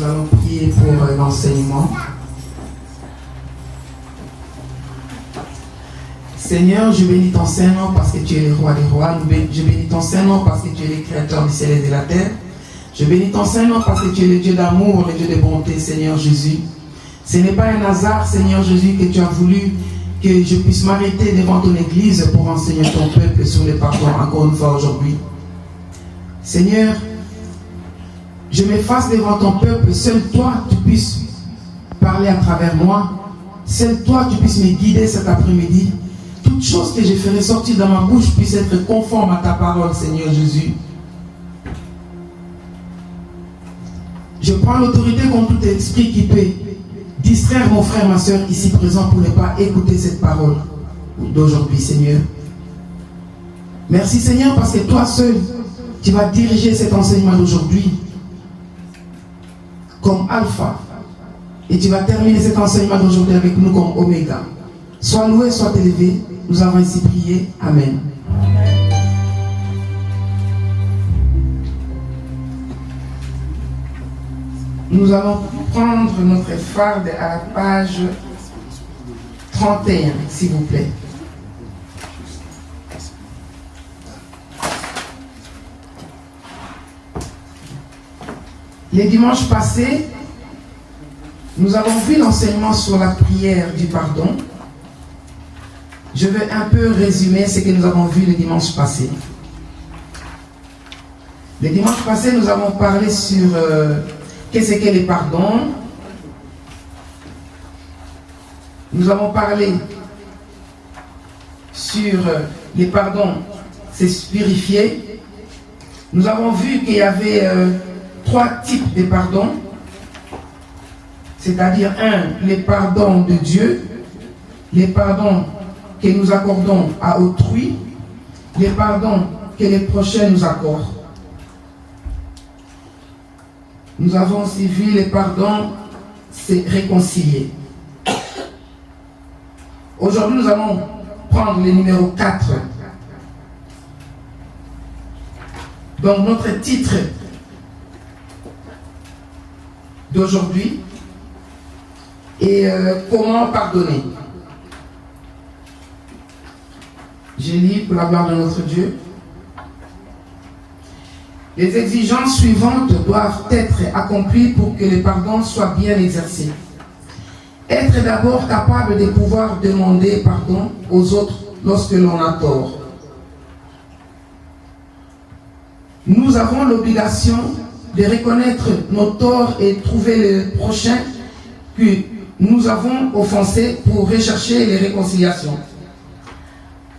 Nous allons prier pour l'enseignement. Seigneur, je bénis ton Saint-Nom parce que tu es le roi des rois. Je bénis ton Saint-Nom parce que tu es le créateur du ciel et de la terre. Je bénis ton Saint-Nom parce que tu es le Dieu d'amour, le Dieu de bonté, Seigneur Jésus. Ce n'est pas un hasard, Seigneur Jésus, que tu as voulu que je puisse m'arrêter devant ton église pour enseigner ton peuple sur le pardon encore une fois aujourd'hui. Seigneur, je m'efface devant ton peuple. Seul toi, tu puisses parler à travers moi. Seul toi, tu puisses me guider cet après-midi. Toute chose que je ferai sortir dans ma bouche puisse être conforme à ta parole, Seigneur Jésus. Je prends l'autorité contre tout esprit qui peut distraire mon frère, ma soeur ici présent pour ne pas écouter cette parole d'aujourd'hui, Seigneur. Merci, Seigneur, parce que toi seul, tu vas diriger cet enseignement d'aujourd'hui comme alpha. Et tu vas terminer cet enseignement d'aujourd'hui avec nous comme oméga. Sois loué, sois élevé. Nous avons ainsi prié. Amen. Nous allons prendre notre farde à la page 31, s'il vous plaît. Les dimanches passés, nous avons vu l'enseignement sur la prière du pardon. Je vais un peu résumer ce que nous avons vu le dimanche passé. Le dimanche passé, nous avons parlé sur qu'est-ce que le pardon. Nous avons parlé sur le pardon, c'est purifier. Nous avons vu qu'il y avait 3 types de pardon. C'est-à-dire, les pardons de Dieu, les pardons que nous accordons à autrui, les pardons que les prochains nous accordent. Nous avons aussi vu les pardons, c'est réconcilier. Aujourd'hui, nous allons prendre le numéro 4. Donc, notre titre d'aujourd'hui est comment pardonner. Je lis pour la gloire de notre Dieu. Les exigences suivantes doivent être accomplies pour que le pardon soit bien exercé. Être d'abord capable de pouvoir demander pardon aux autres lorsque l'on a tort. Nous avons l'obligation de reconnaître nos torts et trouver le prochain que nous avons offensé pour rechercher les réconciliations.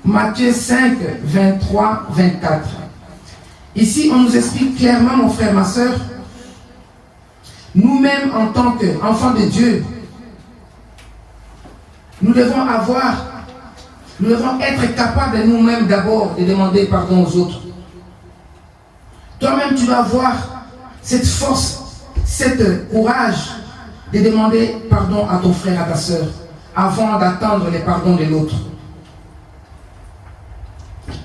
Matthieu 5, 23, 24. Ici, on nous explique clairement, mon frère, ma soeur, nous-mêmes en tant qu'enfants de Dieu, nous devons être capables de nous-mêmes d'abord de demander pardon aux autres. Toi-même, tu dois avoir cette force, cette courage de demander pardon à ton frère, à ta soeur, avant d'attendre le pardon de l'autre.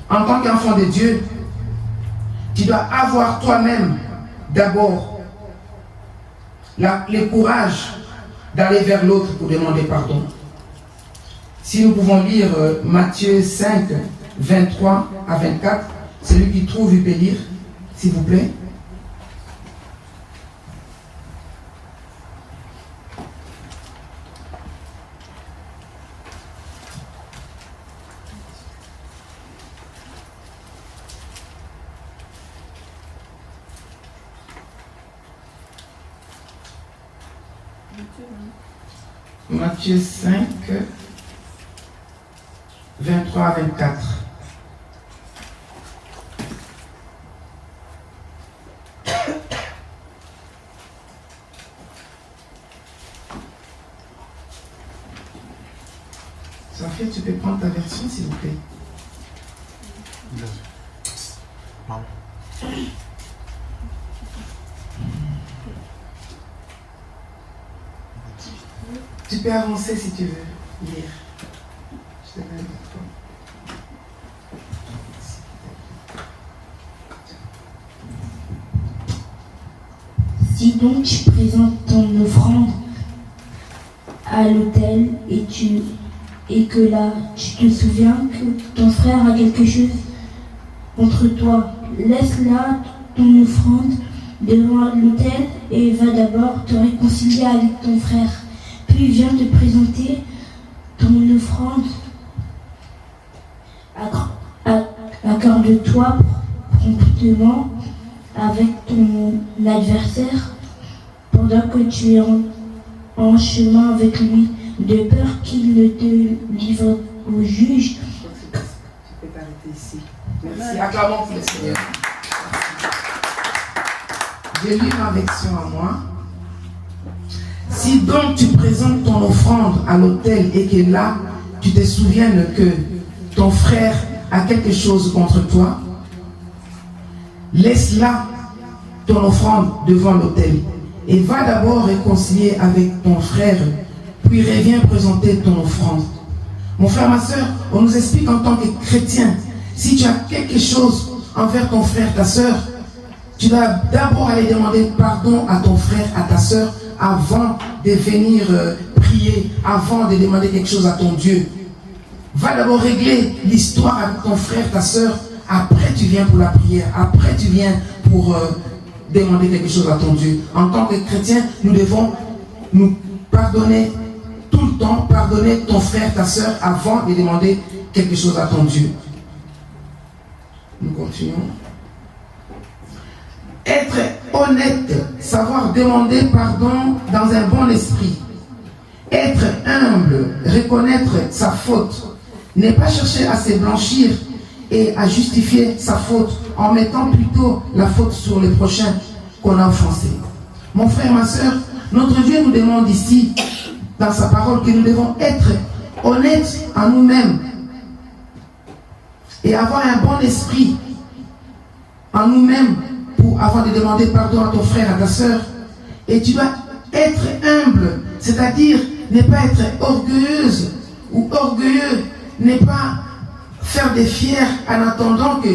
En tant qu'enfant de Dieu, tu dois avoir toi-même d'abord le courage d'aller vers l'autre pour demander pardon. Si nous pouvons lire Matthieu 5, 23 à 24, celui qui trouve, il peut lire, s'il vous plaît. Matthieu 5, 23 à 24. Safia, tu peux prendre ta version, s'il vous plaît. Maman. Tu peux avancer si tu veux lire. Je te mets avec toi. Si donc tu présentes ton offrande à l'autel et que là tu te souviens que ton frère a quelque chose contre toi, laisse là ton offrande devant l'autel et va d'abord te réconcilier avec ton frère. Puis viens te présenter ton offrande. Accorde-toi promptement avec ton adversaire pendant que tu es en chemin avec lui, de peur qu'il ne te livre au juge. Tu peux t'arrêter ici. Merci. Acclamons pour le Seigneur. Je lis ma version à moi. Si donc tu présentes ton offrande à l'autel et que là, tu te souviennes que ton frère a quelque chose contre toi, laisse là ton offrande devant l'autel et va d'abord réconcilier avec ton frère, puis reviens présenter ton offrande. Mon frère, ma soeur, on nous explique en tant que chrétien, si tu as quelque chose envers ton frère, ta soeur, tu dois d'abord aller demander pardon à ton frère, à ta soeur, avant de venir prier, avant de demander quelque chose à ton Dieu. Va d'abord régler l'histoire avec ton frère, ta soeur, après tu viens pour la prière, après tu viens pour demander quelque chose à ton Dieu. En tant que chrétien, nous devons nous pardonner tout le temps, pardonner ton frère, ta soeur, avant de demander quelque chose à ton Dieu. Nous continuons. Être honnête, savoir demander pardon dans un bon esprit. Être humble, reconnaître sa faute. Ne pas chercher à se blanchir et à justifier sa faute en mettant plutôt la faute sur les prochains qu'on a offensés. Mon frère, ma soeur, notre Dieu nous demande ici, dans sa parole, que nous devons être honnêtes en nous-mêmes et avoir un bon esprit en nous-mêmes pour avant de demander pardon à ton frère, à ta soeur. Et tu dois être humble, c'est-à-dire ne pas être orgueilleuse ou orgueilleux, ne pas faire des fiers en attendant que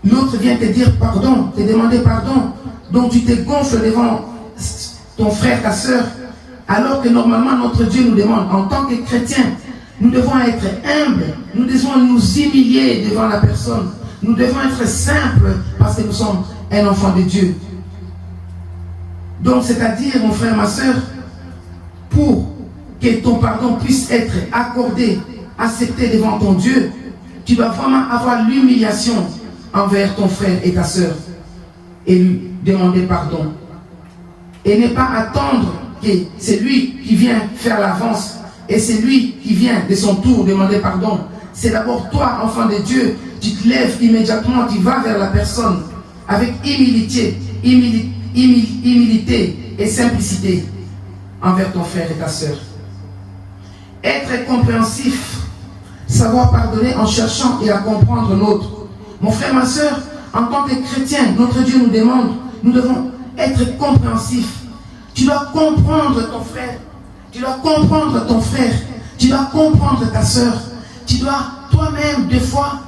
l'autre vienne te dire pardon, te demander pardon. Donc tu te gonfles devant ton frère, ta soeur, alors que normalement notre Dieu nous demande, en tant que chrétiens, nous devons être humbles, nous devons nous humilier devant la personne, nous devons être simples parce que nous sommes un enfant de Dieu. Donc c'est-à-dire, mon frère, ma soeur, pour que ton pardon puisse être accordé, accepté devant ton Dieu, tu dois vraiment avoir l'humiliation envers ton frère et ta soeur et lui demander pardon. Et ne pas attendre que c'est lui qui vient faire l'avance et c'est lui qui vient de son tour demander pardon. C'est d'abord toi, enfant de Dieu, tu te lèves immédiatement, tu vas vers la personne avec humilité et simplicité envers ton frère et ta soeur. Être compréhensif, savoir pardonner en cherchant et à comprendre l'autre. Mon frère, ma soeur, en tant que chrétien, notre Dieu nous demande, nous devons être compréhensifs. Tu dois comprendre ton frère, tu dois comprendre ton frère, tu dois comprendre ta soeur, tu dois toi-même, des fois,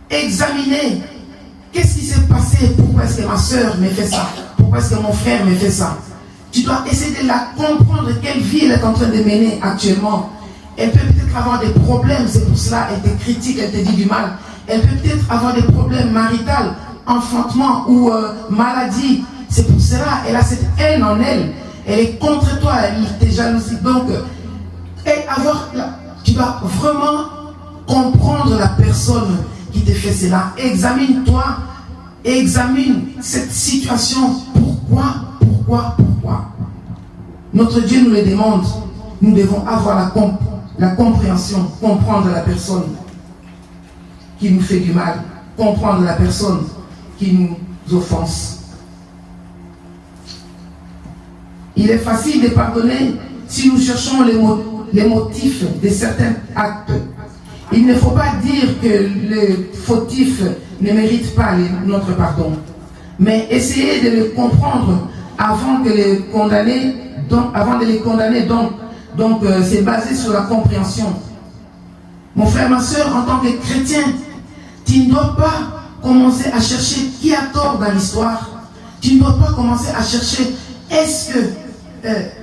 examiner qu'est-ce qui s'est passé, pourquoi est-ce que ma soeur me fait ça, pourquoi est-ce que mon frère me fait ça. Tu dois essayer de la comprendre, quelle vie elle est en train de mener actuellement. Elle peut peut-être avoir des problèmes, c'est pour cela elle te critique, elle te dit du mal. Elle peut peut-être avoir des problèmes maritaux, enfantement ou maladie. C'est pour cela elle a cette haine en elle. Elle est contre toi, elle te jalousie. Donc, tu dois vraiment comprendre la personne qui te fait cela. Examine-toi, examine cette situation. Pourquoi? Notre Dieu nous le demande. Nous devons avoir la compréhension, comprendre la personne qui nous fait du mal, comprendre la personne qui nous offense. Il est facile de pardonner si nous cherchons les motifs de certains actes. Il ne faut pas dire que le fautif ne mérite pas notre pardon, mais essayer de le comprendre avant de les condamner. Donc c'est basé sur la compréhension. Mon frère, ma soeur, en tant que chrétien, tu ne dois pas commencer à chercher qui a tort dans l'histoire. Tu ne dois pas commencer à chercher, est-ce que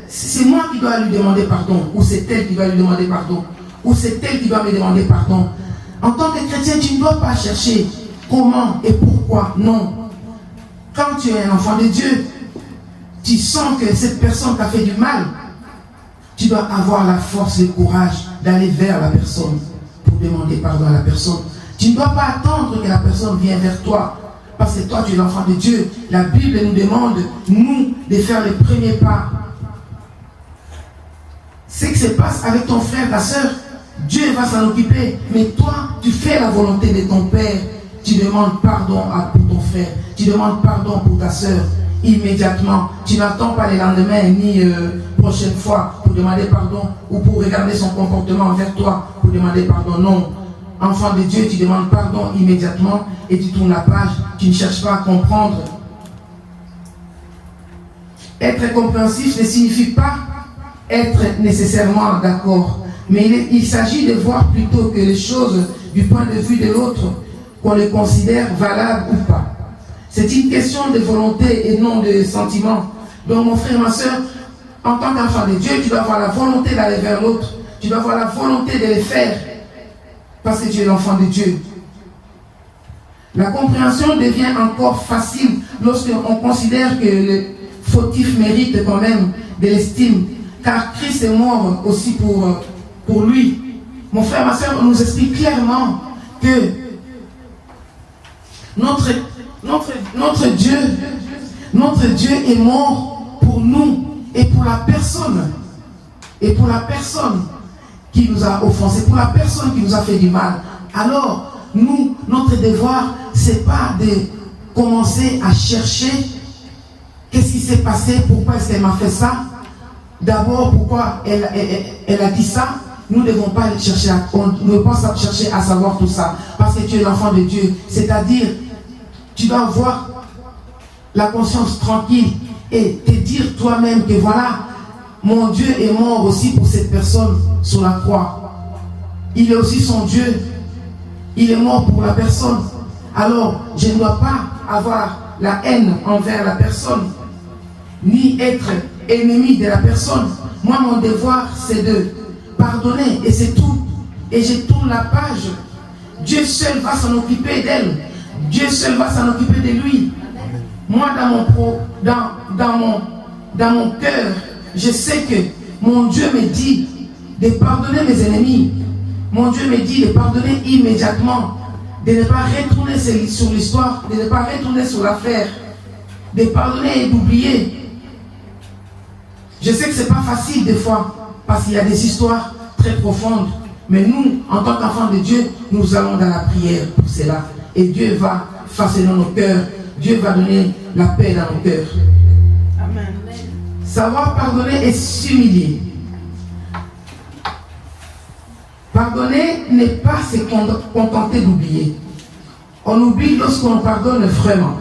c'est moi qui dois lui demander pardon, ou c'est elle qui doit lui demander pardon, ou c'est elle qui doit me demander pardon. En tant que chrétien, tu ne dois pas chercher comment et pourquoi. Non. Quand tu es un enfant de Dieu, tu sens que cette personne t'a fait du mal, tu dois avoir la force et le courage d'aller vers la personne pour demander pardon à la personne. Tu ne dois pas attendre que la personne vienne vers toi, parce que toi tu es l'enfant de Dieu. La Bible nous demande, nous, de faire le premier pas. Ce qui se passe avec ton frère, ta soeur, Dieu va s'en occuper, mais toi, tu fais la volonté de ton Père. Tu demandes pardon pour ton frère, tu demandes pardon pour ta soeur, immédiatement. Tu n'attends pas le lendemain, ni prochaine fois pour demander pardon, ou pour regarder son comportement envers toi pour demander pardon. Non. Enfant de Dieu, tu demandes pardon immédiatement et tu tournes la page. Tu ne cherches pas à comprendre. Être compréhensif ne signifie pas être nécessairement d'accord, mais il s'agit de voir plutôt que les choses du point de vue de l'autre, qu'on les considère valables ou pas. C'est une question de volonté et non de sentiment. Donc mon frère, ma soeur, en tant qu'enfant de Dieu, tu dois avoir la volonté d'aller vers l'autre. Tu dois avoir la volonté de le faire parce que tu es l'enfant de Dieu. La compréhension devient encore facile lorsqu'on considère que le fautif mérite quand même de l'estime, car Christ est mort aussi pour lui. Mon frère, ma soeur, on nous explique clairement que notre Dieu est mort pour nous et pour la personne. Et pour la personne qui nous a offensés, pour la personne qui nous a fait du mal. Alors, nous, notre devoir, c'est pas de commencer à chercher qu'est-ce qui s'est passé, pourquoi est-ce qu'elle m'a fait ça. D'abord, pourquoi elle a dit ça. Nous ne devons pas chercher à savoir tout ça. Parce que tu es l'enfant de Dieu. C'est-à-dire, tu dois avoir la conscience tranquille et te dire toi-même que voilà, mon Dieu est mort aussi pour cette personne sur la croix. Il est aussi son Dieu. Il est mort pour la personne. Alors, je ne dois pas avoir la haine envers la personne, ni être ennemi de la personne. Moi, mon devoir, c'est de pardonner et c'est tout. Et je tourne la page. Dieu seul va s'en occuper d'elle. Dieu seul va s'en occuper de lui. Moi, dans mon cœur, je sais que mon Dieu me dit de pardonner mes ennemis. Mon Dieu me dit de pardonner immédiatement, de ne pas retourner sur l'histoire, de ne pas retourner sur l'affaire, de pardonner et d'oublier. Je sais que ce n'est pas facile des fois, parce qu'il y a des histoires très profondes. Mais nous, en tant qu'enfants de Dieu, nous allons dans la prière pour cela. Et Dieu va façonner nos cœurs. Dieu va donner la paix dans nos cœurs. Amen. Savoir pardonner et s'humilier. Pardonner n'est pas se contenter d'oublier. On oublie lorsqu'on pardonne vraiment.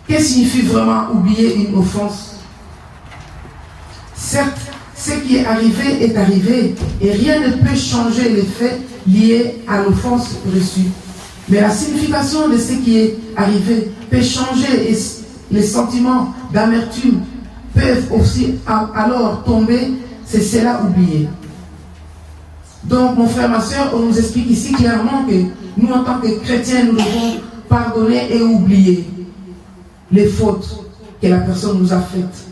Qu'est-ce que signifie vraiment oublier une offense? Certes, ce qui est arrivé et rien ne peut changer les faits liés à l'offense reçue. Mais la signification de ce qui est arrivé peut changer et les sentiments d'amertume peuvent aussi alors tomber, c'est cela oublié. Donc mon frère, ma soeur, on nous explique ici clairement que nous en tant que chrétiens, nous devons pardonner et oublier les fautes que la personne nous a faites.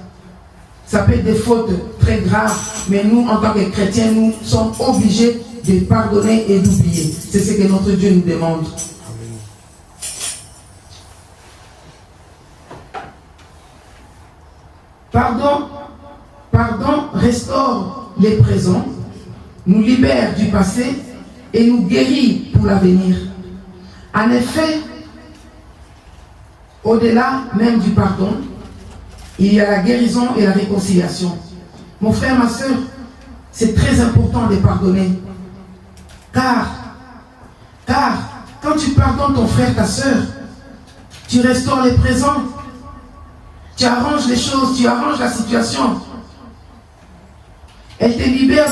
Ça peut être des fautes très graves, mais nous en tant que chrétiens, nous sommes obligés de pardonner et d'oublier. C'est ce que notre Dieu nous demande. Pardon restaure les présents, nous libère du passé et nous guérit pour l'avenir. En effet, au-delà même du pardon, il y a la guérison et la réconciliation. Mon frère, ma soeur, c'est très important de pardonner. Car quand tu pardonnes ton frère, ta soeur, tu restaures les présents. Tu arranges les choses, tu arranges la situation. Elle te libère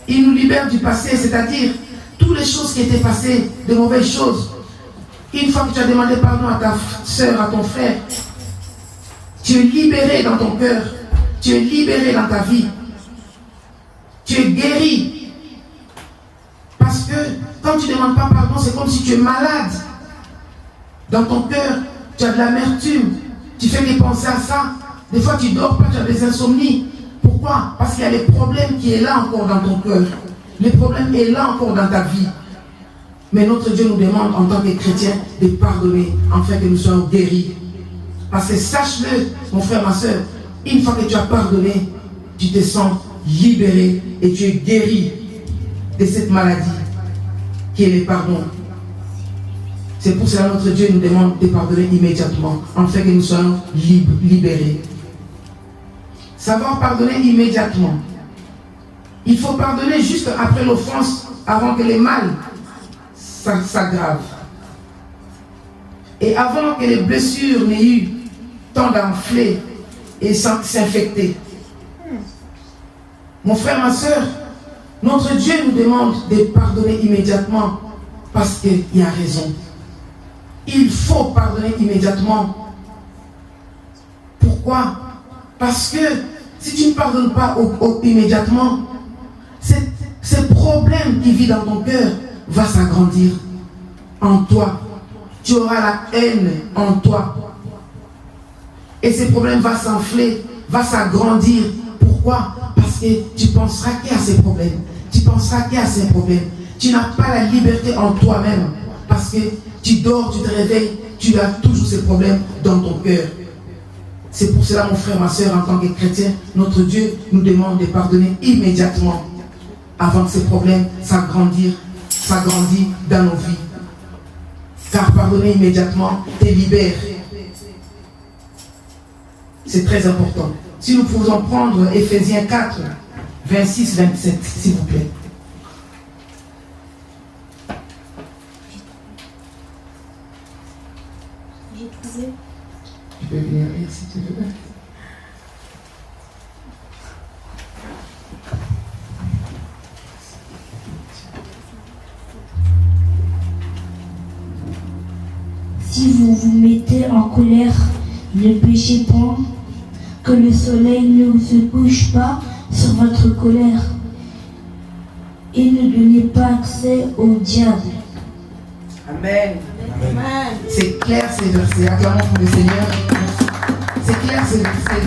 il nous libère du passé, c'est-à-dire toutes les choses qui étaient passées, de mauvaises choses. Une fois que tu as demandé pardon à ta soeur, à ton frère, tu es libéré dans ton cœur. Tu es libéré dans ta vie. Tu es guéri. Parce que quand tu ne demandes pas pardon, c'est comme si tu es malade. Dans ton cœur, tu as de l'amertume. Tu fais des pensées à ça. Des fois, tu ne dors pas, tu as des insomnies. Pourquoi? Parce qu'il y a les problèmes qui est là encore dans ton cœur. Le problème est là encore dans ta vie. Mais notre Dieu nous demande en tant que chrétiens de pardonner afin que nous soyons guéris. Parce que sache-le, mon frère, ma soeur, une fois que tu as pardonné, tu te sens libéré et tu es guéri de cette maladie qui est le pardon. C'est pour cela que notre Dieu nous demande de pardonner immédiatement afin que nous soyons libérés. Savoir pardonner immédiatement. Il faut pardonner juste après l'offense, avant que les mal s'aggravent. Et avant que les blessures n'aient eu temps d'enfler et s'infecter. Mon frère, ma soeur, notre Dieu nous demande de pardonner immédiatement parce qu'il y a raison. Il faut pardonner immédiatement. Pourquoi? Parce que si tu ne pardonnes pas immédiatement, ce problème qui vit dans ton cœur va s'agrandir en toi. Tu auras la haine en toi. Et ce problème va s'enfler, va s'agrandir. Pourquoi? Parce que tu penseras qu'il y a ces problèmes. Tu penseras qu'il y a ces problèmes. Tu n'as pas la liberté en toi-même. Parce que tu dors, tu te réveilles, tu as toujours ces problèmes dans ton cœur. C'est pour cela, mon frère, ma soeur, en tant que chrétien, notre Dieu nous demande de pardonner immédiatement avant que ces problèmes s'agrandissent dans nos vies. Car pardonner immédiatement te libère. C'est très important. Si nous pouvons prendre Ephésiens 4, 26-27, s'il vous plaît. J'ai trouvé. Tu peux venir lire si tu veux. Si vous vous mettez en colère, ne péchez point, que le soleil ne se couche pas sur votre colère, et ne donnez pas accès au diable. Amen. Amen. C'est clair ces versets. Acclamons pour le Seigneur. C'est clair ces versets.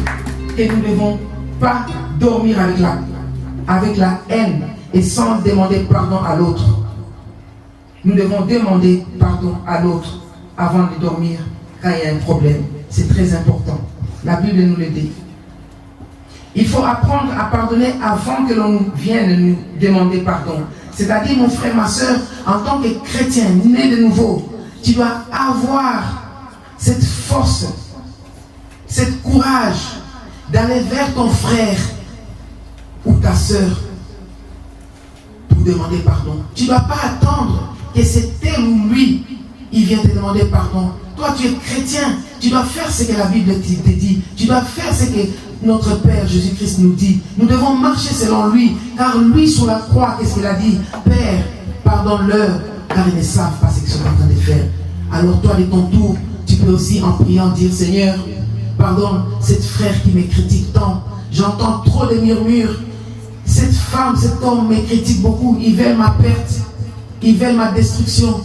Et nous ne devons pas dormir avec la haine et sans demander pardon à l'autre. Nous devons demander pardon à l'autre avant de dormir quand il y a un problème. C'est très important. La Bible nous le dit. Il faut apprendre à pardonner avant que l'on vienne nous demander pardon. C'est-à-dire, mon frère, ma soeur, en tant que chrétien, né de nouveau, tu dois avoir cette force, cette courage d'aller vers ton frère ou ta soeur pour demander pardon. Tu ne dois pas attendre que c'est elle ou lui, il vient te demander pardon. Toi, tu es chrétien, tu dois faire ce que la Bible te dit. Tu dois faire ce que notre Père Jésus-Christ nous dit. Nous devons marcher selon lui, car lui sur la croix, qu'est-ce qu'il a dit? Père, pardonne-leur, car ils ne savent pas ce qu'ils sont en train de faire. Alors toi, de ton tour, tu peux aussi en priant dire, Seigneur, pardonne cette frère qui me critique tant. J'entends trop de murmures. Cette femme, cet homme me critique beaucoup. Ils veulent ma perte, ils veulent ma destruction.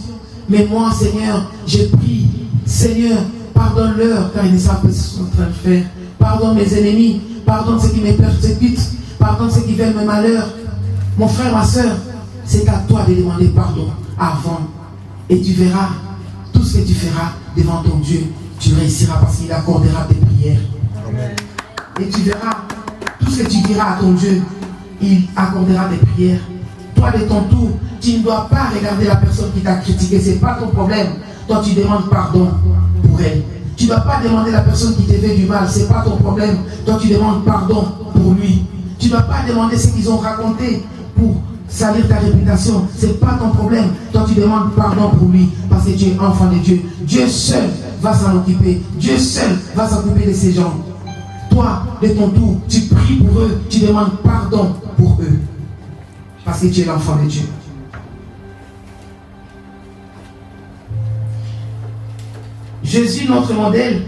Mais moi, Seigneur, je prie, Seigneur, pardonne-leur, car ils ne savent pas ce qu'ils sont en train de faire. Pardonne mes ennemis, pardonne ceux qui me persécutent, pardonne ceux qui veulent mes malheurs. Mon frère, ma soeur, c'est à toi de demander pardon avant. Et tu verras, tout ce que tu feras devant ton Dieu, tu réussiras parce qu'il accordera tes prières. Amen. Et tu verras, tout ce que tu diras à ton Dieu, il accordera tes prières. Toi, de ton tour, tu ne dois pas regarder la personne qui t'a critiqué, ce n'est pas ton problème. Toi, tu demandes pardon pour elle. Tu ne dois pas demander à la personne qui te fait du mal, ce n'est pas ton problème. Toi, tu demandes pardon pour lui. Tu ne dois pas demander ce qu'ils ont raconté pour salir ta réputation, ce n'est pas ton problème. Toi, tu demandes pardon pour lui parce que tu es enfant de Dieu. Dieu seul va s'en occuper. Dieu seul va s'occuper de ces gens. Toi, de ton tour, tu pries pour eux, tu demandes pardon pour eux parce que tu es l'enfant de Dieu. Jésus, notre modèle,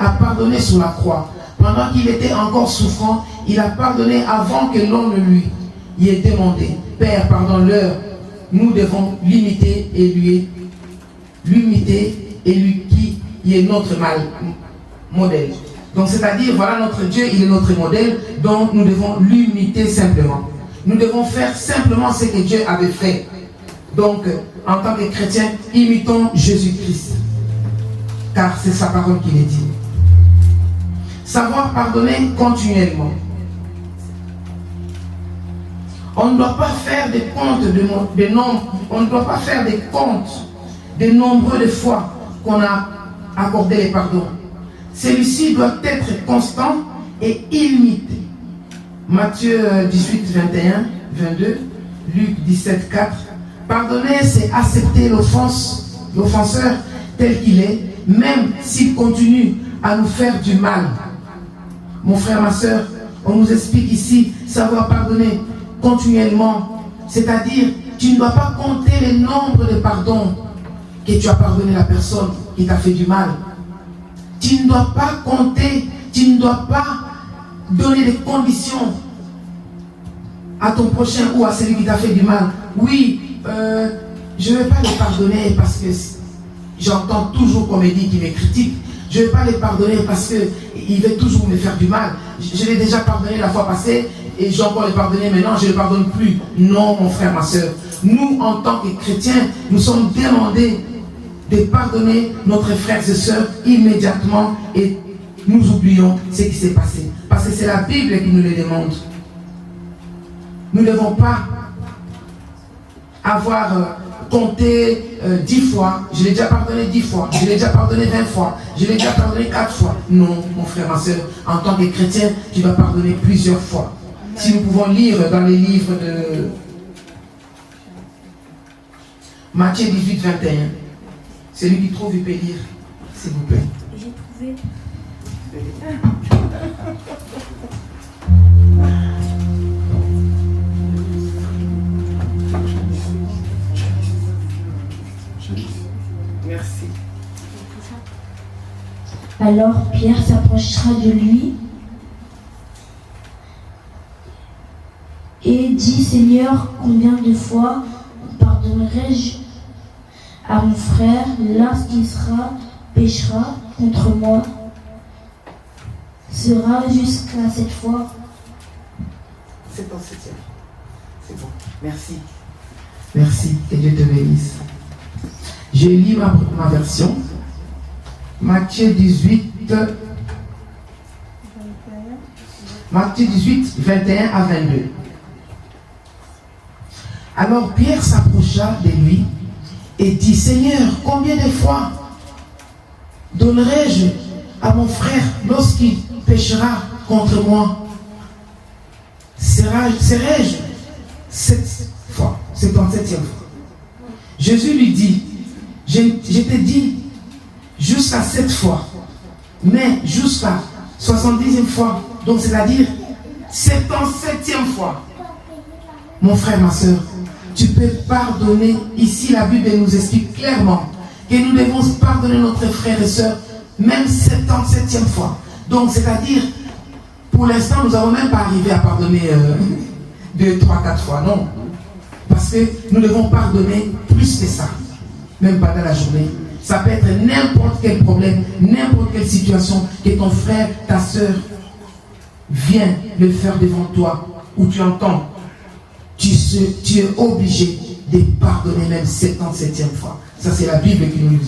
a pardonné sur la croix. Pendant qu'il était encore souffrant, il a pardonné avant que l'on ne lui y ait demandé. Père, pardonne-leur. Nous devons l'imiter et lui qui est notre modèle. Donc c'est-à-dire, voilà notre Dieu, il est notre modèle, donc nous devons l'imiter simplement. Nous devons faire simplement ce que Dieu avait fait. Donc, en tant que chrétiens, imitons Jésus-Christ. Car c'est sa parole qui le dit. Savoir pardonner continuellement. On ne doit pas faire des comptes on ne doit pas faire des comptes de nombreux de fois qu'on a accordé les pardons. Celui-ci doit être constant et illimité. Matthieu 18, 21, 22, Luc 17, 4. Pardonner, c'est accepter l'offenseur tel qu'il est, même s'il continue à nous faire du mal. Mon frère, ma soeur, on nous explique ici, savoir pardonner continuellement. C'est-à-dire, tu ne dois pas compter le nombre de pardons que tu as pardonné à la personne qui t'a fait du mal. Tu ne dois pas compter, tu ne dois pas donner des conditions à ton prochain ou à celui qui t'a fait du mal. Oui, je ne vais pas les pardonner parce que j'entends toujours qu'on me dit qu'il me critique. Je ne vais pas les pardonner parce qu'il veut toujours me faire du mal. Je l'ai déjà pardonné la fois passée et j'ai encore les pardonné maintenant, je ne les pardonne plus. Non, mon frère, ma soeur. Nous, en tant que chrétiens, nous sommes demandés de pardonner notre frères et sœurs immédiatement et nous oublions ce qui s'est passé. Parce que c'est la Bible qui nous le demande. Nous ne devons pas avoir compté 10 fois, je l'ai déjà pardonné 10 fois, je l'ai déjà pardonné 20 fois, je l'ai déjà pardonné 4 fois. Non, mon frère, ma soeur, en tant que chrétien, tu dois pardonner plusieurs fois. Si nous pouvons lire dans les livres de Matthieu 18, 21, celui qui trouve, il peut lire, s'il vous plaît. J'ai trouvé. Merci. Alors Pierre s'approchera de lui et dit, Seigneur, combien de fois pardonnerai-je à mon frère lorsqu'il péchera contre moi? Sera jusqu'à cette fois? C'est ton 7e. C'est bon. Merci. Merci. Que Dieu te bénisse. Je lis ma version. Matthieu 18, 21 à 22. Alors Pierre s'approcha de lui et dit, Seigneur, combien de fois donnerai-je à mon frère lorsqu'il péchera contre moi? Serai-je 7 fois, 77e fois? Jésus lui dit, je te dis jusqu'à 7 fois, mais jusqu'à 70e fois, donc c'est-à-dire 77e fois. Mon frère, ma soeur, tu peux pardonner. Ici, la Bible nous explique clairement que nous devons pardonner notre frère et soeur, même 77e fois. Donc, c'est-à-dire, pour l'instant, nous n'avons même pas arrivé à pardonner 2, 3, 4 fois, non. Parce que nous devons pardonner plus que ça, même pas dans la journée. Ça peut être n'importe quel problème, n'importe quelle situation que ton frère, ta soeur vient le faire devant toi, où tu entends. Tu es obligé de pardonner même 77e fois. Ça, c'est la Bible qui nous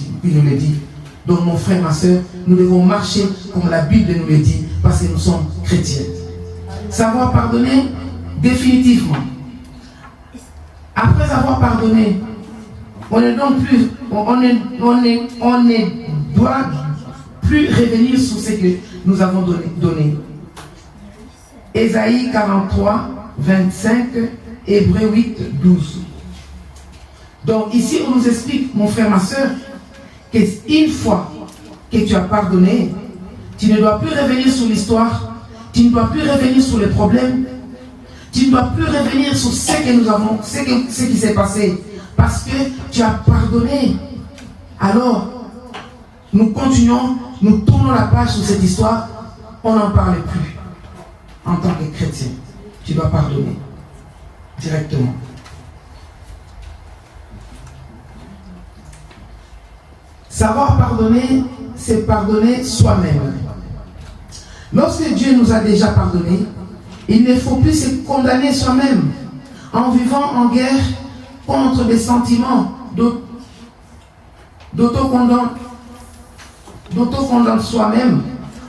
le dit. Donc, mon frère, ma soeur, nous devons marcher comme la Bible nous le dit, parce que nous sommes chrétiens. Savoir pardonner définitivement. Après avoir pardonné, on ne doit plus revenir sur ce que nous avons donné. Ésaïe 43, 25, Hébreux 8, 12. Donc ici, on nous explique, mon frère, ma soeur, qu'une fois que tu as pardonné, tu ne dois plus revenir sur l'histoire, tu ne dois plus revenir sur les problèmes, tu ne dois plus revenir sur ce que nous avons, ce qui s'est passé, parce que tu as pardonné. alors nous continuons, nous tournons la page sur cette histoire, on n'en parle plus. En tant que chrétien, tu dois pardonner directement. Savoir pardonner, c'est pardonner soi-même. Lorsque Dieu nous a déjà pardonné, il ne faut plus se condamner soi-même en vivant en guerre contre des sentiments d'autocondamnation soi-même,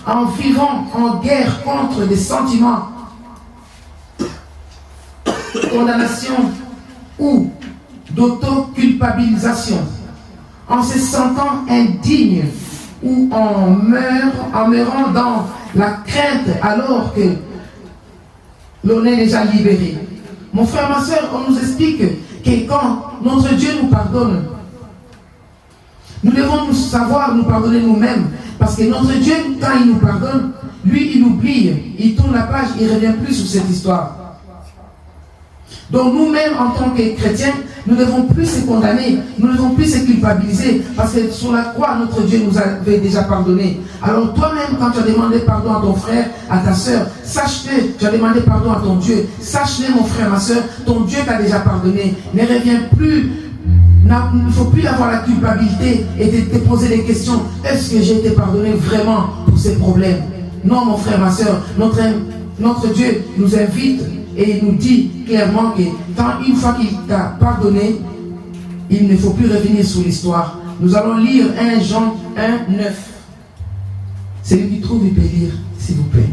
en vivant en guerre contre des sentiments de condamnation ou d'autoculpabilisation, en se sentant indigne ou en meurant dans la crainte alors que l'on est déjà libéré. Mon frère, ma soeur, on nous explique que quand notre Dieu nous pardonne, nous devons nous savoir nous pardonner nous-mêmes. Parce que notre Dieu, quand il nous pardonne, lui, il oublie, il tourne la page, il ne revient plus sur cette histoire. Donc nous-mêmes, en tant que chrétiens, nous ne devons plus se condamner, nous ne devons plus se culpabiliser, parce que sur la croix, notre Dieu nous avait déjà pardonné. Alors toi-même, quand tu as demandé pardon à ton frère, à ta soeur, sache-le, tu as demandé pardon à ton Dieu. Sache-le, mon frère, ma soeur, ton Dieu t'a déjà pardonné. Ne reviens plus. Il ne faut plus avoir la culpabilité et te poser des questions. Est-ce que j'ai été pardonné vraiment pour ces problèmes? Non, mon frère, ma soeur, notre Dieu nous invite et il nous dit clairement que une fois qu'il t'a pardonné, il ne faut plus revenir sur l'histoire. Nous allons lire 1 Jean 1, 9. Celui qui trouve, il peut lire, s'il vous plaît.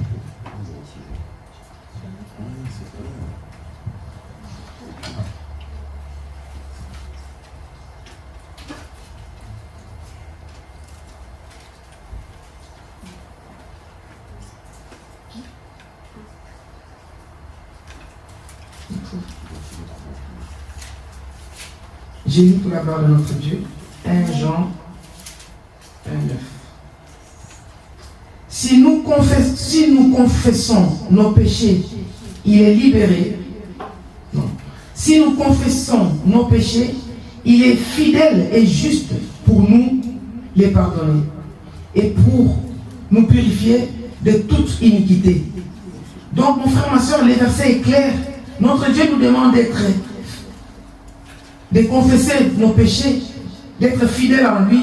J'ai lu pour la gloire de notre Dieu, 1 Jean 1, 9. Si nous confessons nos péchés, il est libéré. Non. Si nous confessons nos péchés, il est fidèle et juste pour nous les pardonner et pour nous purifier de toute iniquité. Donc, mon frère, ma soeur, le verset est clair. Notre Dieu nous demande de confesser nos péchés, d'être fidèle en lui.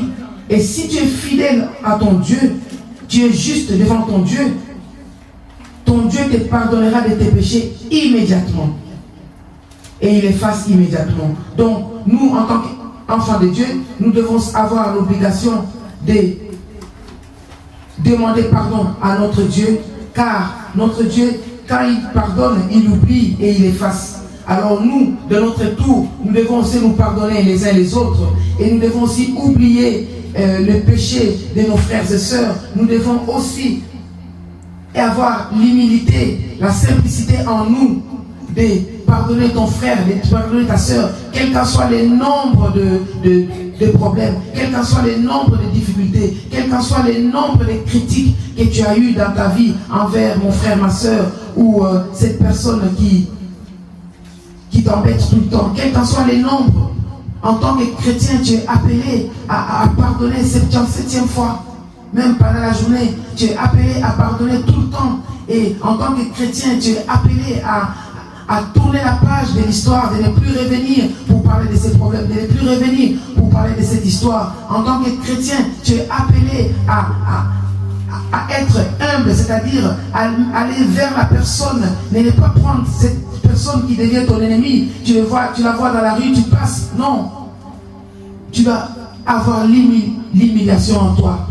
Et si tu es fidèle à ton Dieu, tu es juste devant ton Dieu te pardonnera de tes péchés immédiatement. Et il efface immédiatement. Donc, nous, en tant qu'enfants de Dieu, nous devons avoir l'obligation de demander pardon à notre Dieu, car notre Dieu, quand il pardonne, il oublie et il efface. Alors nous, de notre tour, nous devons aussi nous pardonner les uns les autres et nous devons aussi oublier le péché de nos frères et sœurs. Nous devons aussi avoir l'humilité, la simplicité en nous de pardonner ton frère, de pardonner ta sœur, quel qu'en soit le nombre de problèmes, quel qu'en soit le nombre de difficultés, quel qu'en soit le nombre de critiques que tu as eues dans ta vie envers mon frère, ma sœur, ou cette personne qui t'embête tout le temps, quel qu'en soit les nombres. En tant que chrétien, tu es appelé à pardonner 77e fois. Même pendant la journée, tu es appelé à pardonner tout le temps. Et en tant que chrétien, tu es appelé à tourner la page de l'histoire, de ne plus revenir pour parler de ces problèmes, de ne plus revenir pour parler de cette histoire. En tant que chrétien, tu es appelé à être humble, c'est-à-dire à aller vers la personne, ne pas prendre cette personne qui devient ton ennemi. Tu la vois dans la rue, tu passes. Non. Tu dois avoir l'humiliation en toi.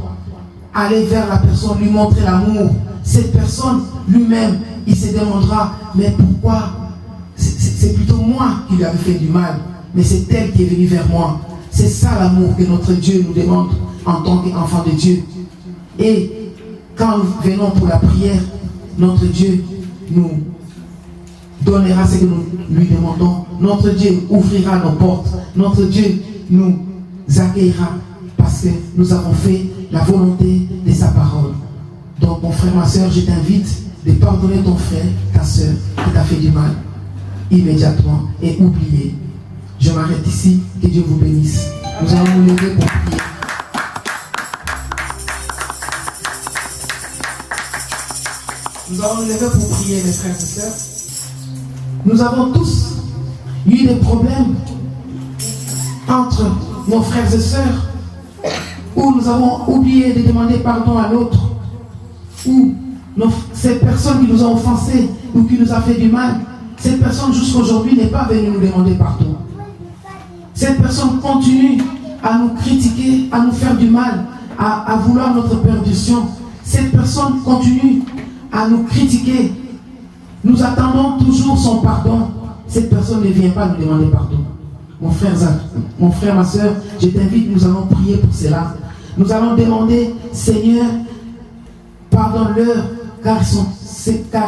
Aller vers la personne, lui montrer l'amour. Cette personne, lui-même, il se demandera, mais pourquoi? C'est plutôt moi qui lui avais fait du mal, mais c'est elle qui est venue vers moi. C'est ça l'amour que notre Dieu nous demande en tant qu'enfant de Dieu. Et quand nous venons pour la prière, notre Dieu nous donnera ce que nous lui demandons. Notre Dieu ouvrira nos portes. Notre Dieu nous accueillera parce que nous avons fait la volonté de sa parole. Donc mon frère, ma soeur, je t'invite de pardonner ton frère, ta soeur qui t'a fait du mal immédiatement et oublier. Je m'arrête ici. Que Dieu vous bénisse. Nous allons nous lever pour prier. Nous allons nous lever pour prier, mes frères et sœurs. Nous avons tous eu des problèmes entre nos frères et sœurs, où nous avons oublié de demander pardon à l'autre, où ces personnes qui nous ont offensés ou qui nous ont fait du mal, cette personne jusqu'aujourd'hui n'est pas venue nous demander pardon. Cette personne continue à nous critiquer, à nous faire du mal, à vouloir notre perdition. Cette personne continue à nous critiquer. Nous attendons toujours son pardon. Cette personne ne vient pas nous demander pardon. Mon frère, ma soeur, je t'invite, nous allons prier pour cela. Nous allons demander, Seigneur, pardonne-leur, car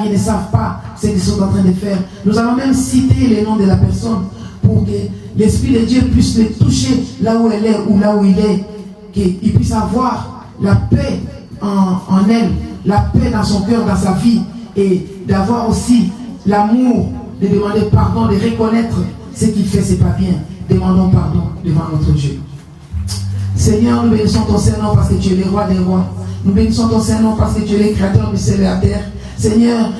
ils ne savent pas ce qu'ils sont en train de faire. Nous allons même citer les noms de la personne pour que l'Esprit de Dieu puisse les toucher là où elle est ou là où il est, qu'il puisse avoir la paix en elle, la paix dans son cœur, dans sa vie, et d'avoir aussi l'amour de demander pardon, de reconnaître ce qu'il fait, c'est pas bien. Demandons pardon devant notre Dieu. Seigneur, nous bénissons ton Saint-Nom parce que tu es le roi des rois. Nous bénissons ton Saint-Nom parce que tu es le créateur du ciel et de la terre. Seigneur,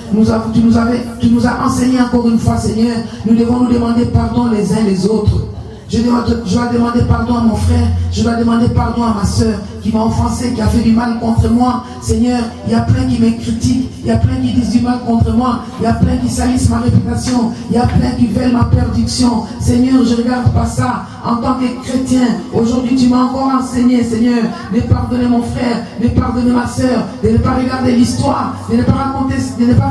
tu nous as enseigné encore une fois, Seigneur, nous devons nous demander pardon les uns les autres. Je dois demander pardon à mon frère, je dois demander pardon à ma soeur qui m'a offensé, qui a fait du mal contre moi. Seigneur, il y a plein qui me critiquent, il y a plein qui disent du mal contre moi, il y a plein qui salissent ma réputation, il y a plein qui veulent ma perdition. Seigneur, je ne regarde pas ça en tant que chrétien. Aujourd'hui, tu m'as encore enseigné, Seigneur, de pardonner mon frère, de pardonner ma soeur, de ne pas regarder l'histoire, de ne pas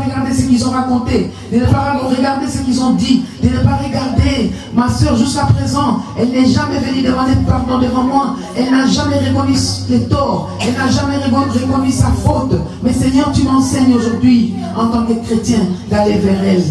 regarder ce qu'ils ont raconté, de ne pas regarder ce qu'ils ont dit, de ne pas regarder ma soeur jusqu'à présent. Elle n'est jamais venue demander pardon devant moi. Elle n'a jamais reconnu les torts. Elle n'a jamais reconnu sa faute. Mais Seigneur, tu m'enseignes aujourd'hui, en tant que chrétien, d'aller vers elle,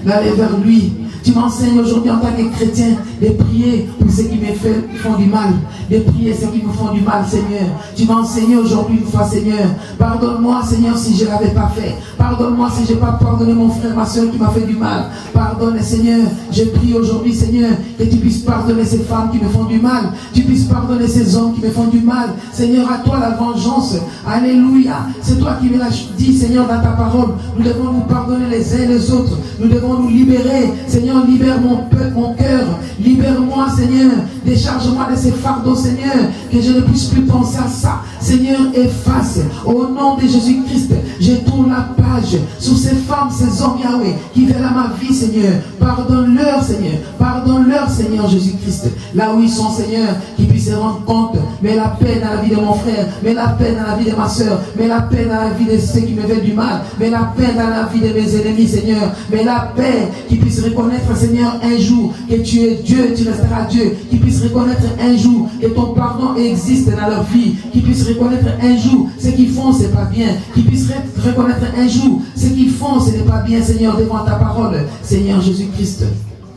d'aller vers lui. Tu m'enseignes aujourd'hui en tant que chrétien de prier pour ceux qui me font du mal, de prier ceux qui me font du mal, Seigneur. Tu m'as enseigné aujourd'hui une fois, Seigneur. Pardonne-moi, Seigneur, si je ne l'avais pas fait. Pardonne-moi si je n'ai pas pardonné mon frère, ma soeur qui m'a fait du mal. Pardonne, Seigneur. Je prie aujourd'hui, Seigneur, que tu puisses pardonner ces femmes qui me font du mal. Tu puisses pardonner ces hommes qui me font du mal. Seigneur, à toi la vengeance. Alléluia. C'est toi qui me l'as dit, Seigneur, dans ta parole. Nous devons nous pardonner les uns les autres. Nous devons nous libérer. Seigneur, libère mon cœur. Libère-moi, Seigneur. Décharge-moi de ces fardeaux, Seigneur. Que je ne puisse plus penser à ça. Seigneur, efface. Au nom de Jésus-Christ, je tourne la page sur ces femmes, ces hommes, Yahweh, qui veulent à ma vie, Seigneur. Pardonne-leur, Seigneur. Pardonne-leur, Seigneur Jésus-Christ. Là où ils sont, Seigneur, qu'ils puissent se rendre compte. Mets la paix dans la vie de mon frère. Mets la paix dans la vie de ma soeur. Mets la paix dans la vie de ceux qui me veulent du mal. Mets la paix dans la vie de mes ennemis, Seigneur. Mets la paix, qu'ils puissent reconnaître, Seigneur, un jour que tu es Dieu, tu resteras Dieu. Qu'ils puissent reconnaître un jour que ton pardon existe dans leur vie. Qu'ils puissent reconnaître un jour ce qu'ils font, c'est pas bien. Qu'ils puissent reconnaître un jour ce qu'ils font, ce n'est pas bien, Seigneur, devant ta parole. Seigneur Jésus-Christ,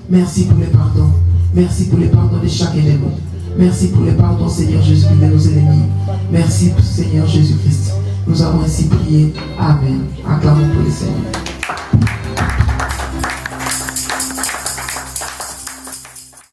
merci pour les pardons. Merci pour les pardons de chaque ennemi. Merci pour les pardons, Seigneur Jésus, de nos ennemis. Merci, Seigneur Jésus-Christ. Nous avons ainsi prié. Amen. Acclamons pour le Seigneur.